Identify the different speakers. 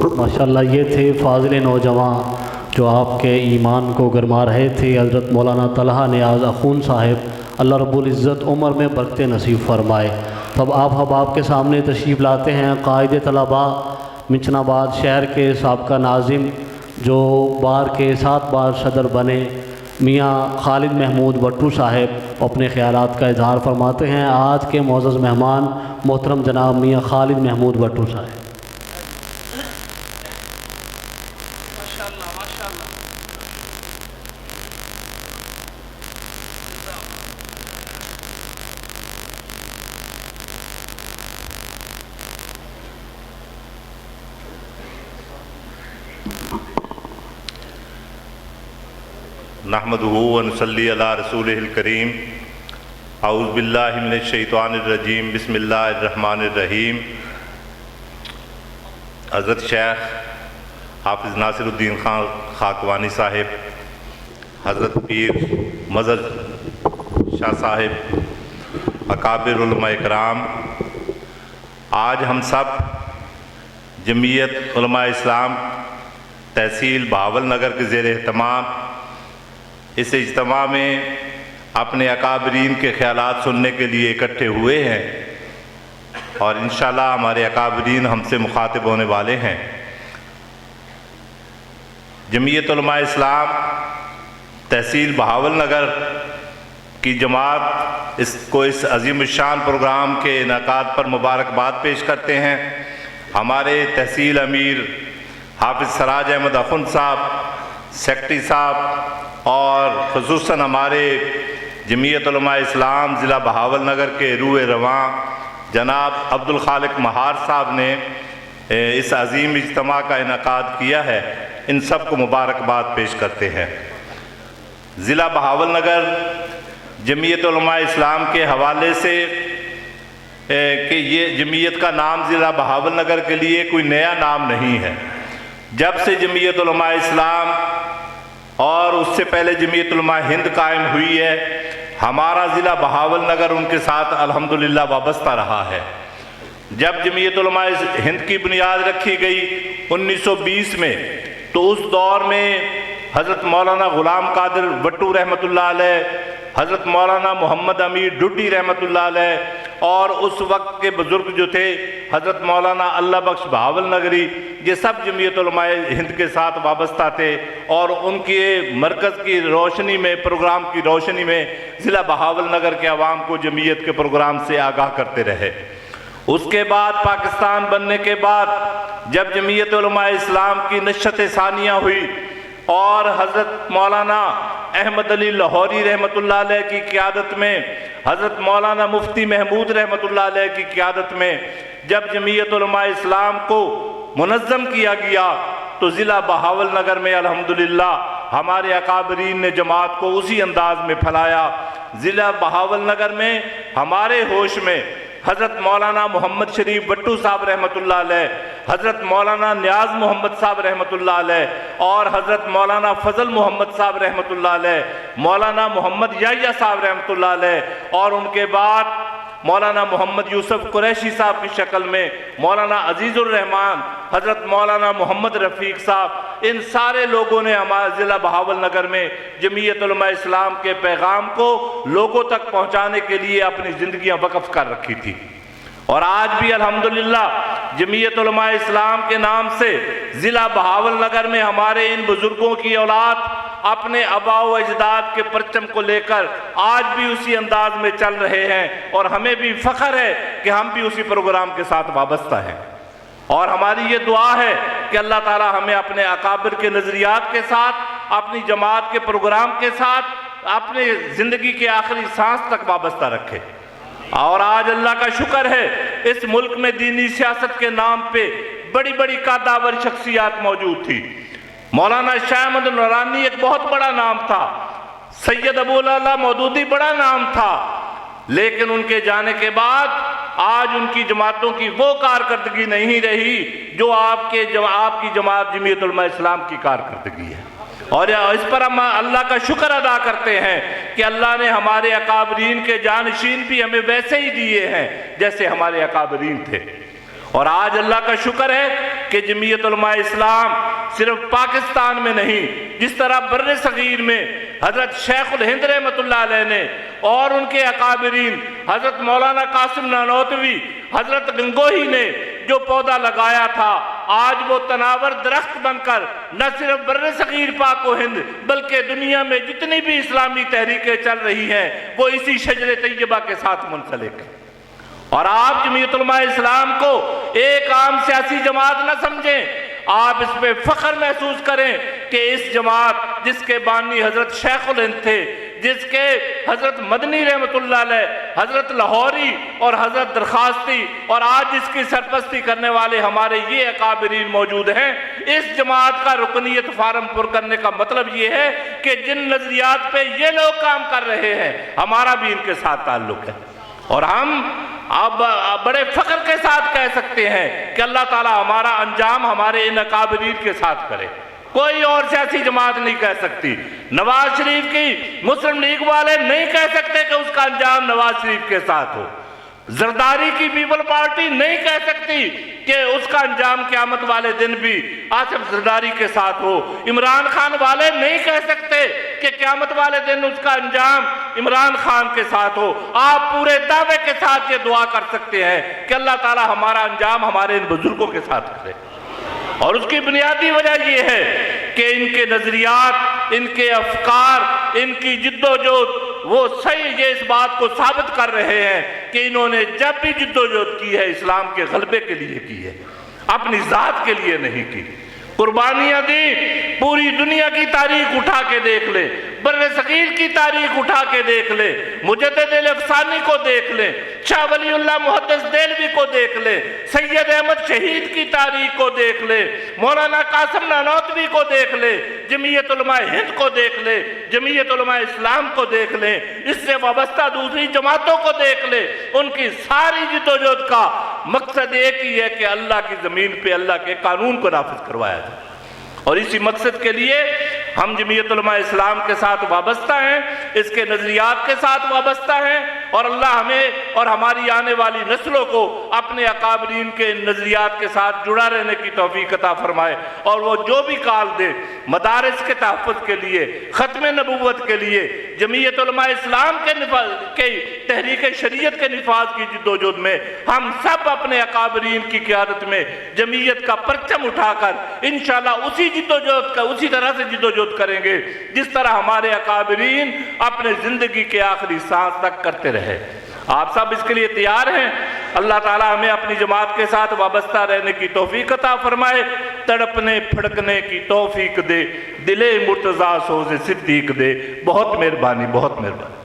Speaker 1: ماشاءاللہ یہ تھے فاضل نوجوان جو آپ کے ایمان کو گرما رہے تھے، حضرت مولانا طلحہ نیاز اخون صاحب، اللہ رب العزت عمر میں برکت نصیب فرمائے۔ تب آپ کے سامنے تشریف لاتے ہیں قائد طلباء منچن آباد شہر کے سابقہ ناظم جو بار کے 7 بار صدر بنے، میاں خالد محمود بٹو صاحب اپنے خیالات کا اظہار فرماتے ہیں۔ آج کے معزز مہمان محترم جناب میاں خالد محمود بٹو صاحب۔
Speaker 2: نحمدہ ونصلی علی رسولہ الکریم۔ اعوذ باللہ من الشیطان الرجیم، بسم اللہ الرحمن الرحیم۔ حضرت شیخ حافظ ناصر الدین خان خاکوانی صاحب، حضرت پیر مظہر شاہ صاحب، اکابر علماء کرام، آج ہم سب جمعیت علماء اسلام تحصیل بہاول نگر کے زیر اہتمام اس اجتماع میں اپنے اکابرین کے خیالات سننے کے لیے اکٹھے ہوئے ہیں، اور انشاءاللہ ہمارے اکابرین ہم سے مخاطب ہونے والے ہیں۔ جمعیت علماء اسلام تحصیل بہاول نگر کی جماعت اس عظیم الشان پروگرام کے انعقاد پر مبارکباد پیش کرتے ہیں۔ ہمارے تحصیل امیر حافظ سراج احمد اخون صاحب، سیکرٹری صاحب، اور خصوصاً ہمارے جمعیت علماء اسلام ضلع بہاول نگر کے روح رواں جناب عبد الخالق مہار صاحب نے اس عظیم اجتماع کا انعقاد کیا ہے، ان سب کو مبارکباد پیش کرتے ہیں۔ ضلع بہاول نگر جمعیت علماء اسلام کے حوالے سے کہ یہ جمعیت کا نام ضلع بہاول نگر کے لیے کوئی نیا نام نہیں ہے۔ جب سے جمعیت علماء اسلام اور اس سے پہلے جمعیت علماء ہند قائم ہوئی ہے، ہمارا ضلع بہاول نگر ان کے ساتھ الحمدللہ وابستہ رہا ہے۔ جب جمعیت علماء ہند کی بنیاد رکھی گئی 1920 میں، تو اس دور میں حضرت مولانا غلام قادر بٹو رحمۃ اللہ علیہ، حضرت مولانا محمد امیر ڈڈی رحمۃ اللہ علیہ، اور اس وقت کے بزرگ جو تھے حضرت مولانا اللہ بخش بہاول نگری، یہ سب جمعیت علماء ہند کے ساتھ وابستہ تھے، اور ان کے مرکز کی روشنی میں، پروگرام کی روشنی میں ضلع بہاول نگر کے عوام کو جمعیت کے پروگرام سے آگاہ کرتے رہے۔ اس کے بعد پاکستان بننے کے بعد جب جمعیت علماء اسلام کی نشست ثانیہ ہوئی اور حضرت مولانا احمد علی لاہوری رحمۃ اللہ علیہ کی قیادت میں، حضرت مولانا مفتی محمود رحمۃ اللہ علیہ کی قیادت میں جب جمعیت علماء اسلام کو منظم کیا گیا، تو ضلع بہاول نگر میں الحمدللہ ہمارے اکابرین نے جماعت کو اسی انداز میں پھیلایا۔ ضلع بہاول نگر میں ہمارے ہوش میں حضرت مولانا محمد شریف بٹو صاحب رحمۃ اللہ علیہ، حضرت مولانا نیاز محمد صاحب رحمۃ اللہ علیہ، اور حضرت مولانا فضل محمد صاحب رحمۃ اللہ علیہ، مولانا محمد یحییٰ صاحب رحمۃ اللہ علیہ، اور ان کے بعد مولانا محمد یوسف قریشی صاحب کی شکل میں مولانا عزیز الرحمان، حضرت مولانا محمد رفیق صاحب، ان سارے لوگوں نے ہمارے ضلع بہاول نگر میں جمعیت علماء اسلام کے پیغام کو لوگوں تک پہنچانے کے لیے اپنی زندگیاں وقف کر رکھی تھی۔ اور آج بھی الحمدللہ جمعیت علماء اسلام کے نام سے ضلع بہاول نگر میں ہمارے ان بزرگوں کی اولاد اپنے آباء و اجداد کے پرچم کو لے کر آج بھی اسی انداز میں چل رہے ہیں، اور ہمیں بھی فخر ہے کہ ہم بھی اسی پروگرام کے ساتھ وابستہ ہیں۔ اور ہماری یہ دعا ہے کہ اللہ تعالی ہمیں اپنے اکابر کے نظریات کے ساتھ، اپنی جماعت کے پروگرام کے ساتھ، اپنے زندگی کے آخری سانس تک وابستہ رکھے۔ اور آج اللہ کا شکر ہے اس ملک میں دینی سیاست کے نام پہ بڑی بڑی قادآور شخصیات موجود تھی۔ مولانا شاہ احمد نورانی ایک بہت بڑا نام تھا، سید ابو العلا مودودی بڑا نام تھا، لیکن ان کے جانے کے بعد آج ان کی جماعتوں کی وہ کارکردگی نہیں رہی جو آپ کی جماعت جمعیت علماء اسلام کی کارکردگی ہے۔ اور اس پر ہم اللہ کا شکر ادا کرتے ہیں کہ اللہ نے ہمارے اکابرین کے جانشین بھی ہمیں ویسے ہی دیے ہیں جیسے ہمارے اکابرین تھے۔ اور آج اللہ کا شکر ہے کہ کہ جمعیت علماء اسلام صرف پاکستان میں نہیں، جس طرح بر صغیر میں حضرت شیخ الہند رحمۃ اللہ علیہ نے اور ان کے اکابرین حضرت مولانا قاسم نانوتوی، حضرت گنگوہی نے جو پودا لگایا تھا، آج وہ تناور درخت بن کر نہ صرف بر صغیر پاک و ہند بلکہ دنیا میں جتنی بھی اسلامی تحریکیں چل رہی ہیں وہ اسی شجر طیبہ کے ساتھ منسلک ہیں۔ اور آپ جمعیت علماء اسلام کو ایک عام سیاسی جماعت نہ سمجھیں، آپ اس پہ فخر محسوس کریں کہ اس جماعت جس کے بانی حضرت شیخ الہند تھے، جس کے حضرت مدنی رحمت اللہ علیہ، حضرت لاہوری اور حضرت درخواستی، اور آج جس کی سرپرستی کرنے والے ہمارے یہ اکابرین موجود ہیں، اس جماعت کا رکنیت فارم پر کرنے کا مطلب یہ ہے کہ جن نظریات پہ یہ لوگ کام کر رہے ہیں ہمارا بھی ان کے ساتھ تعلق ہے، اور ہم اب بڑے فخر کے ساتھ کہہ سکتے ہیں کہ اللہ تعالی ہمارا انجام ہمارے ان اکابرین کے ساتھ کرے۔ کوئی اور سیاسی جماعت نہیں کہہ سکتی، نواز شریف کی مسلم لیگ والے نہیں کہہ سکتے کہ اس کا انجام نواز شریف کے ساتھ ہو، زرداری کی پیپل پارٹی نہیں کہہ سکتی کہ اس کا انجام قیامت والے دن بھی آصف زرداری کے ساتھ ہو، عمران خان والے نہیں کہہ سکتے کہ قیامت والے دن اس کا انجام عمران خان کے ساتھ ہو۔ آپ پورے دعوے کے ساتھ یہ دعا کر سکتے ہیں کہ اللہ تعالی ہمارا انجام ہمارے ان بزرگوں کے ساتھ کرے، اور اس کی بنیادی وجہ یہ ہے کہ ان کے نظریات، ان کے افکار، ان کی جد و جہد وہ صحیح یہ اس بات کو ثابت کر رہے ہیں کہ انہوں نے جب بھی جد و جہد کی ہے اسلام کے غلبے کے لیے کی ہے، اپنی ذات کے لیے نہیں کی۔ قربانیاں دی، پوری دنیا کی تاریخ اٹھا کے دیکھ لیں، بر صغیر کی تاریخ اٹھا کے دیکھ لیں، مجدد الافسانی کو دیکھ لیں، شاہ ولی اللہ محدث دہلوی کو دیکھ لیں، سید احمد شہید کی تاریخ کو دیکھ لیں، مولانا قاسم نانوتوی کو دیکھ لیں، جمعیت علماء ہند کو دیکھ لیں، جمعیت علماء اسلام کو دیکھ لیں، اس سے وابستہ دوسری جماعتوں کو دیکھ لیں، ان کی ساری جدوجہد کا مقصد ایک ہی ہے کہ اللہ کی زمین پہ اللہ کے قانون کو نافذ کروایا جائے، اور اسی مقصد کے لیے ہم جمعیت علماء اسلام کے ساتھ وابستہ ہیں، اس کے نظریات کے ساتھ وابستہ ہیں، اور اللہ ہمیں اور ہماری آنے والی نسلوں کو اپنے اکابرین کے نظریات کے ساتھ جڑا رہنے کی توفیق عطا فرمائے، اور وہ جو بھی کال دے مدارس کے تحفظ کے لیے، ختم نبوت کے لیے، جمعیت علماء اسلام کے تحریک شریعت کے نفاذ کی جدوجہد میں ہم سب اپنے اکابرین کی قیادت میں جمعیت کا پرچم اٹھا کر انشاءاللہ اسی جدوجہد کا اسی طرح سے جدوجہد کریں گے جس طرح ہمارے اکابرین اپنے زندگی کے آخری سانس تک کرتے رہے۔ آپ سب اس کے لیے تیار ہیں؟ اللہ تعالی ہمیں اپنی جماعت کے ساتھ وابستہ رہنے کی توفیق عطا فرمائے، تڑپنے پھڑکنے کی توفیق دے، دل مرتضیٰ سوز صدیق دے۔ بہت مہربانی، بہت مہربانی۔